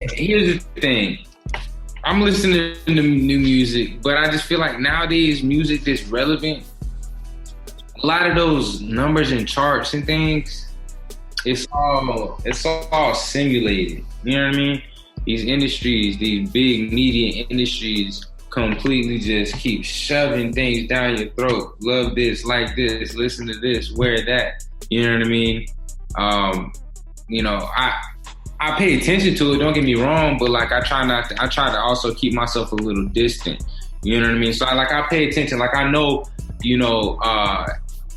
here's the thing. I'm listening to new music, but I just feel like nowadays music that's relevant, a lot of those numbers and charts and things, it's all simulated. You know what I mean? These industries, these big media industries, completely just keep shoving things down your throat. Love this, like this, listen to this, wear that. You know what I mean? Um, I pay attention to it. Don't get me wrong, but like I try not. I try to also keep myself a little distant. You know what I mean? So I pay attention. Like I know,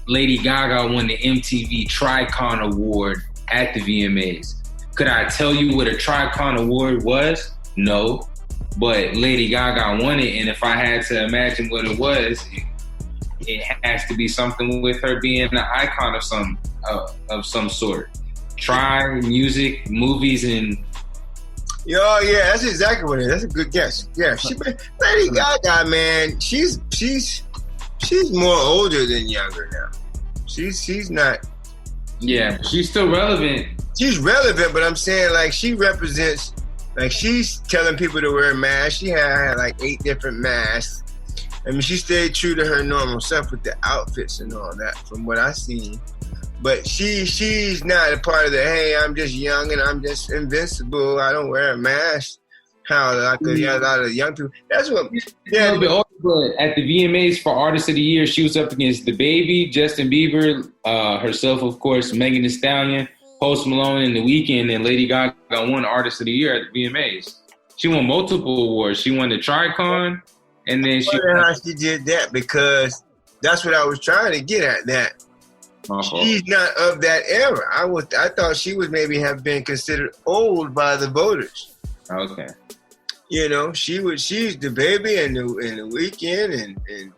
Lady Gaga won the MTV Tricon Award at the VMAs. Could I tell you what a Tricon Award was? No, but Lady Gaga won it, and if I had to imagine what it was, it has to be something with her being an icon of some sort. Try music, movies, and yeah, that's exactly what it is. That's a good guess. Yeah, Lady Gaga, man, she's more older than younger now. She's not. Yeah, she's still relevant. She's relevant, but I'm saying like she represents, like she's telling people to wear masks. She had like 8 different masks. I mean, she stayed true to her normal self with the outfits and all that, from what I've seen. But she's not a part of the, hey, I'm just young and I'm just invincible, I don't wear a mask. How like a lot of young people. That's what. Yeah. A little bit older, but at the VMAs for Artist of the Year, she was up against DaBaby, Justin Bieber, herself, of course, Megan Thee Stallion, Post Malone, and The Weeknd, and Lady Gaga won Artist of the Year at the VMAs. She won multiple awards. She won the Tricon, and then I wonder how she did that, because that's what I was trying to get at. That she's not of that era. I thought she would maybe have been considered old by the voters. Okay. You know, she's DaBaby and the Weeknd and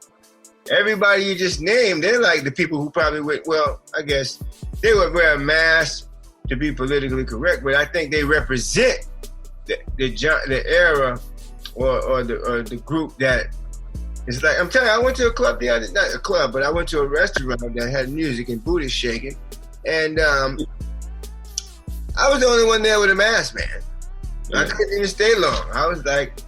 everybody you just named. They're like the people who probably would. Well, I guess they would wear a mask to be politically correct, but I think they represent the era or the group that is like. I'm telling you, I went to a club not a club, but I went to a restaurant that had music and booty shaking, and I was the only one there with a mask, man. Yeah. I couldn't even stay long. I was like,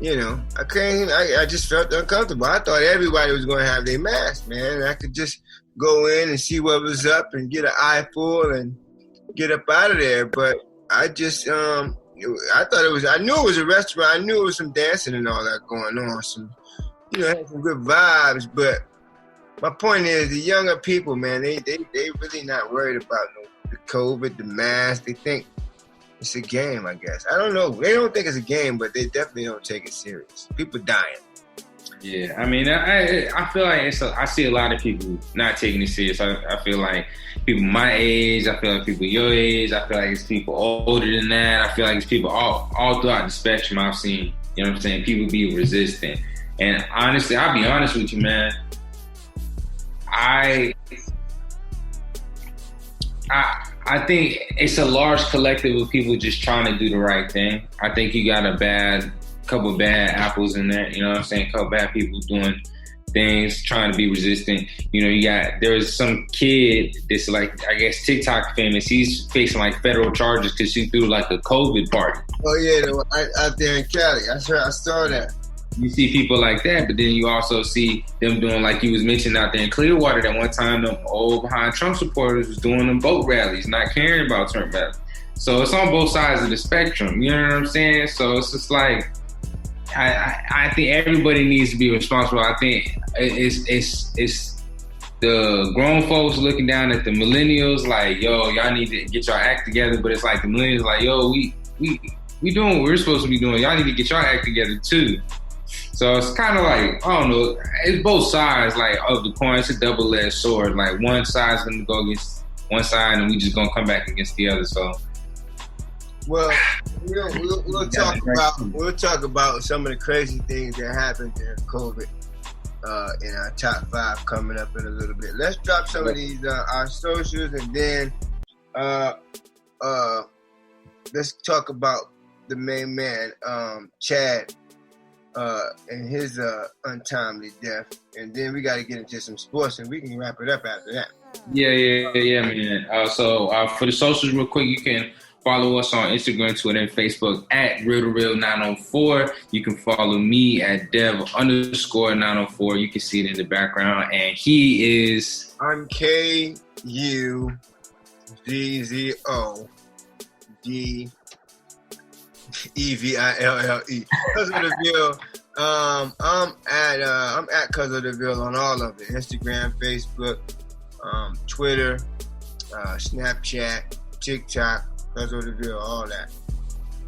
I couldn't. I just felt uncomfortable. I thought everybody was going to have their mask, man. I could just go in and see what was up and get an eyeful and get up out of there. But I just, I thought it was. I knew it was a restaurant. I knew it was some dancing and all that going on. Some, had some good vibes. But my point is, the younger people, man, they really not worried about the COVID, the mask. They think it's a game, I guess. I don't know. They don't think it's a game, but they definitely don't take it serious. People dying. Yeah, I mean, I feel like I see a lot of people not taking it serious. I feel like people my age. I feel like people your age. I feel like it's people older than that. I feel like it's people all throughout the spectrum I've seen. You know what I'm saying? People be resistant. And honestly, I'll be honest with you, man. I think it's a large collective of people just trying to do the right thing. I think you got a couple bad apples in there. You know what I'm saying? A couple bad people doing things, trying to be resistant. There's some kid that's like, I guess, TikTok famous. He's facing like federal charges because he threw like a COVID party. Oh yeah, out there in Cali. I saw that. You see people like that, but then you also see them doing, like you was mentioning out there in Clearwater, that one time them old behind Trump supporters was doing them boat rallies, not caring about Trump rallies. So it's on both sides of the spectrum. You know what I'm saying? So it's just like, I think everybody needs to be responsible. I think it's the grown folks looking down at the millennials like, yo, y'all need to get your act together. But it's like the millennials like, yo, we doing what we're supposed to be doing. Y'all need to get your act together too. So it's kind of like, I don't know, it's both sides like of the coin. It's a double-edged sword. Like one side's gonna go against one side, and we just gonna come back against the other. So, well, we'll talk about some of the crazy things that happened during COVID in our top 5 coming up in a little bit. Let's drop some of these our socials, and then let's talk about the main man, Chad. And his untimely death, and then we got to get into some sports, and we can wrap it up after that. Yeah, man. So for the socials, real quick, you can Follow us on Instagram, Twitter, and Facebook at Real904. You can follow me at Dev_904. You can see it in the background. And he is... I'm KUZZOD. EVILLE. Cuz of the Ville. I'm at Cuz of the Ville on all of it. Instagram, Facebook, Twitter, Snapchat, TikTok, Cuz of the Ville, all that.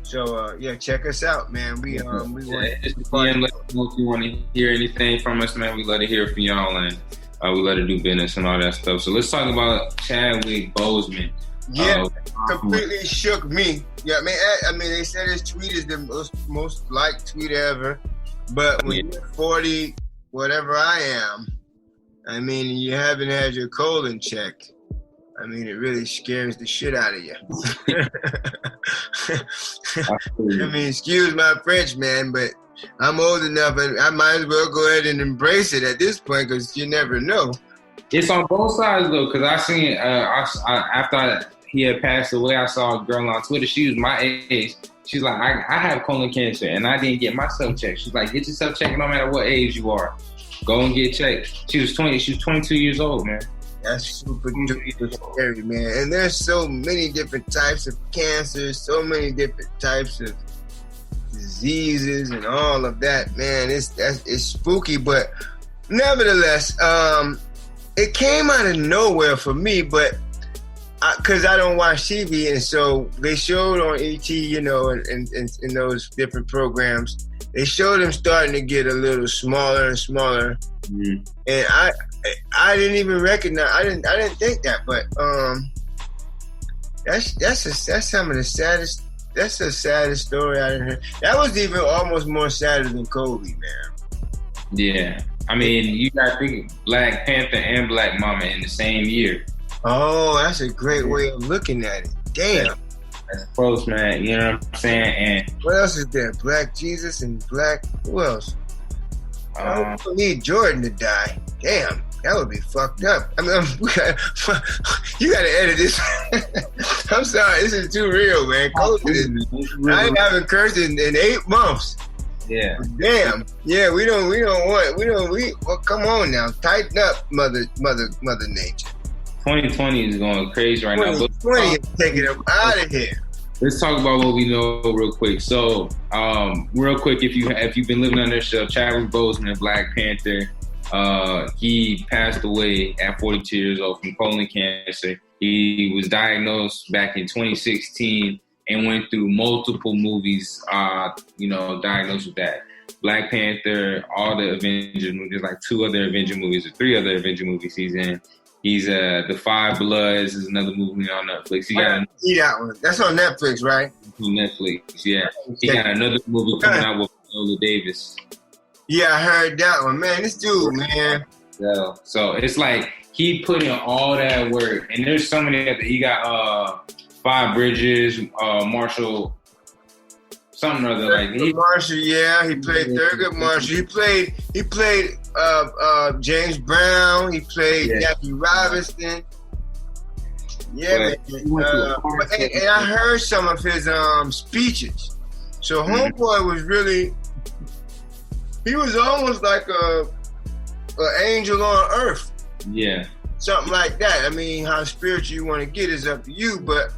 So check us out, man. We want let us know if you want to hear anything from us, man. We love to hear from y'all, and we love to do business and all that stuff. So let's talk about Chadwick Boseman. Yeah, completely shook me. Yeah, I mean, they said his tweet is the most liked tweet ever. But when you're 40, whatever I am, I mean, you haven't had your colon checked. I mean, it really scares the shit out of you. I mean, excuse my French, man, but I'm old enough, and I might as well go ahead and embrace it at this point, because you never know. It's on both sides, though, because I seen after he had passed away, I saw a girl on Twitter. She was my age. She's like, I have colon cancer, and I didn't get myself checked. She's like, get yourself checked no matter what age you are. Go and get checked. She was 22 years old, man. That's super duper scary, man. And there's so many different types of cancers, so many different types of diseases and all of that, man. It's spooky, but nevertheless, it came out of nowhere for me, but because I don't watch TV, and so they showed on ET, you know, and in those different programs, they showed him starting to get a little smaller and smaller, and I didn't even recognize. I didn't think that, but that's some of the saddest. That's the saddest story I heard. That was even almost more sadder than Kobe, man. Yeah, I mean, you got to think Black Panther and Black Mama in the same year. Oh, that's a great way of looking at it. Damn. That's close, man. You know what I'm saying? And what else is there? Black Jesus and Black... Who else? I don't need Jordan to die. Damn. That would be fucked up. I mean, you got to edit this. I'm sorry. This is too real, man. I ain't having cursed in 8 months. Yeah. Damn. Yeah, well, come on now. Tighten up, Mother Nature. 2020 is going crazy right now. 2020 is taking them out of here. Let's talk about what we know real quick. So, real quick, if you've been living under a shell, Chadwick Boseman, Black Panther, he passed away at 42 years old from colon cancer. He was diagnosed back in 2016 and went through multiple movies, diagnosed with that. Black Panther, all the Avengers movies, like 2 other Avenger movies or 3 other Avenger movies he's in. He's The Five Bloods is another movie on Netflix. He got that one. That's on Netflix, right? On Netflix, yeah. He got another movie coming out with Viola Davis. Yeah, I heard that one. Man, this dude, man. Yeah. So it's like he put in all that work, and there's so many. He got Five Bridges, Marshall, something or other like. Marshall, yeah, he played Thurgood Marshall. He played James Brown. He played Jackie Robinson. Yeah, man. And I heard some of his speeches. So Homeboy was really. He was almost like an angel on earth. Yeah. Something like that. I mean, how spiritual you want to get is up to you, but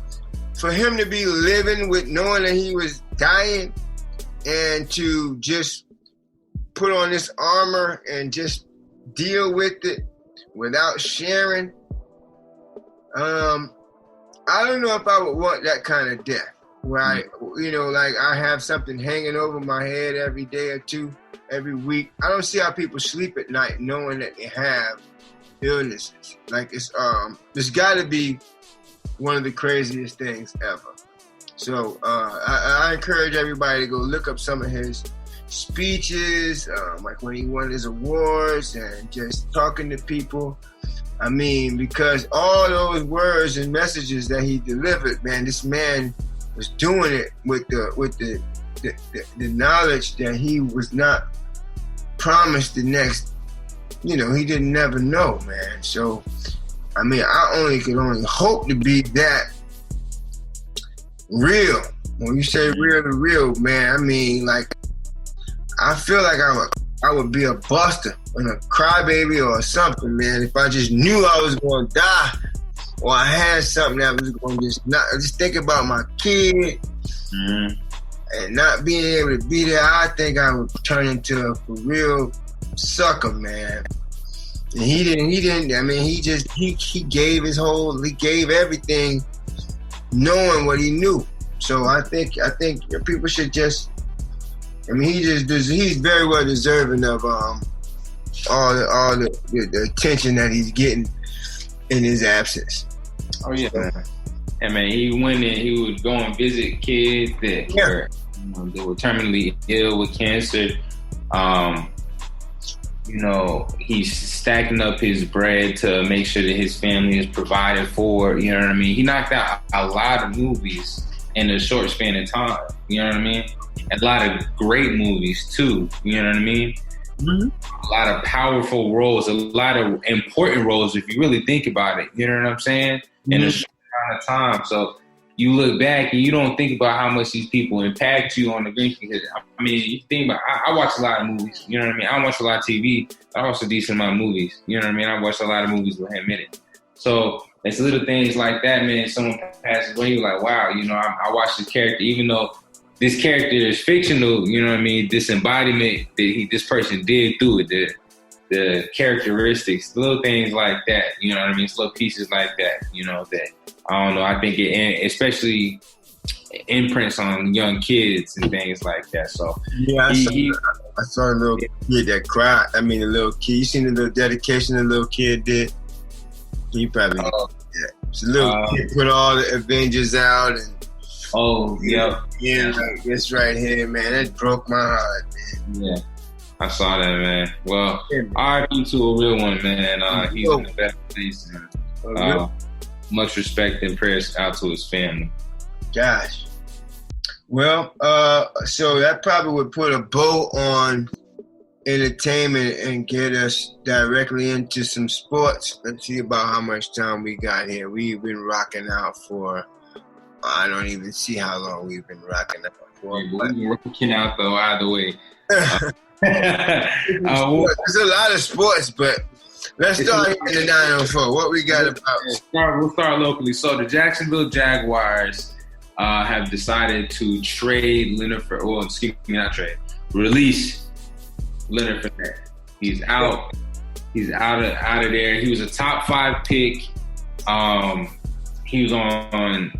for him to be living with knowing that he was dying and to just put on this armor and just deal with it without sharing, I don't know if I would want that kind of death. Where I have something hanging over my head every day or two, every week. I don't see how people sleep at night knowing that they have illnesses. Like it's got to be one of the craziest things ever. So I encourage everybody to go look up some of his speeches, like when he won his awards and just talking to people. I mean, because all those words and messages that he delivered, man, this man was doing it with the knowledge that he was not promised the next, he didn't never know, man. So, I mean, I could only hope to be that real. When you say real to real, man, I mean, like, I feel like I would be a buster and a crybaby or something, man, if I just knew I was going to die or I had something that was going to just think about my kid and not being able to be there. I think I would turn into a for real sucker, man. And he didn't. I mean, he gave everything, knowing what he knew. So I think people should just. I mean, he's very well deserving of all the attention that he's getting in his absence. Oh yeah, and man, he went and he would go and visit kids that were terminally ill with cancer. He's stacking up his bread to make sure that his family is provided for. You know what I mean? He knocked out a lot of movies in a short span of time. You know what I mean? A lot of great movies too. You know what I mean? Mm-hmm. A lot of powerful roles, a lot of important roles if you really think about it. You know what I'm saying? Mm-hmm. In a short amount of time. So you look back and you don't think about how much these people impact you on the green screen. I mean, you think about, I watch a lot of movies. You know what I mean? I watch a lot of TV. I watch a decent amount of movies. You know what I mean? I watch a lot of movies with him in it. So it's little things like that, man. Someone passes away, you're like, wow, I watched this character, even though this character is fictional, you know what I mean? This embodiment that this person did through it, the characteristics, little things like that, you know what I mean? It's little pieces like that, that, I don't know, I think it especially imprints on young kids and things like that. So yeah, I saw a little kid that cried. I mean, a little kid. You seen the little dedication the little kid did? You probably it's a little kid put all the Avengers out and like this right here, man. That broke my heart, man. Yeah, I saw that, man. Well, RIP to a real one, man. He's in the best place. And, much respect and prayers out to his family. Gosh. Well, so that probably would put a bow on entertainment and get us directly into some sports. Let's see about how much time we got here. We've been rocking out for, I don't even see how long we've been rocking out for. Yeah, but we've been rocking out though, either way. There's a lot of sports, but let's start in the 904. What we got about? We'll start locally. So the Jacksonville Jaguars have decided to trade release Leonard Fournette. He's out. He's out of there. He was a top 5 pick. He was on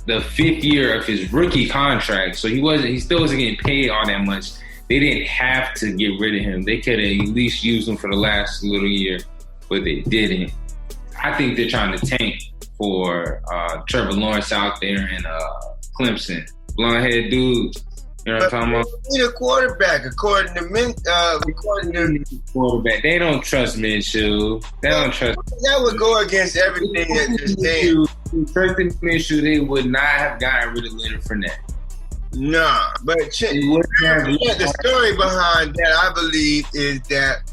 the 5th year of his rookie contract, so he still wasn't getting paid all that much. They didn't have to get rid of him. They could have at least used him for the last little year, but they didn't. I think they're trying to tank for Trevor Lawrence out there in Clemson. Blonde-head dude. You know what I'm talking about? They need a quarterback, according to quarterback. They don't trust Minshew. They don't trust. That would go against everything that you're saying. Trusting Minshew, they would not have gotten rid of Leonard Fournette. Nah, but the story behind that, I believe, is that,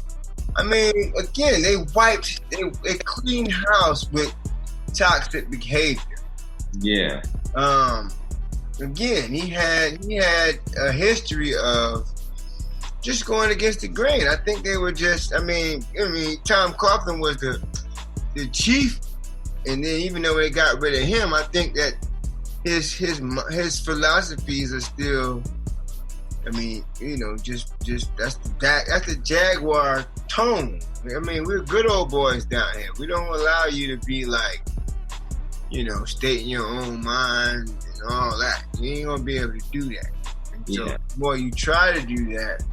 I mean, again, they cleaned house with toxic behavior. Yeah. Again, he had a history of just going against the grain. I think they were just, I mean, Tom Coughlin was the chief, and then even though they got rid of him, I think that his philosophies are still, I mean, just that's the Jaguar tone. I mean, we're good old boys down here. We don't allow you to be like, stating your own mind and all that. You ain't gonna be able to do that. And so, the more you try to do that,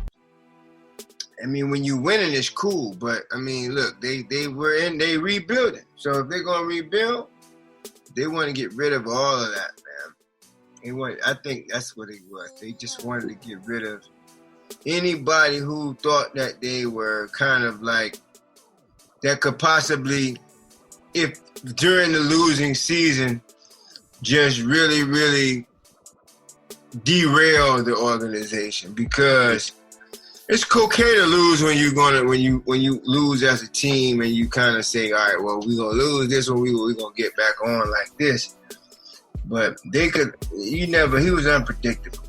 I mean, when you winning, it's cool. But I mean, look, they rebuilding. So if they're gonna rebuild, they want to get rid of all of that, man. I think that's what it was. They just wanted to get rid of anybody who thought that they were kind of like that could possibly, if during the losing season, just really, really derail the organization, because it's okay to lose when you lose as a team and you kind of say, all right, well, we're gonna lose this one, we're gonna get back on like this. But they could. He was unpredictable.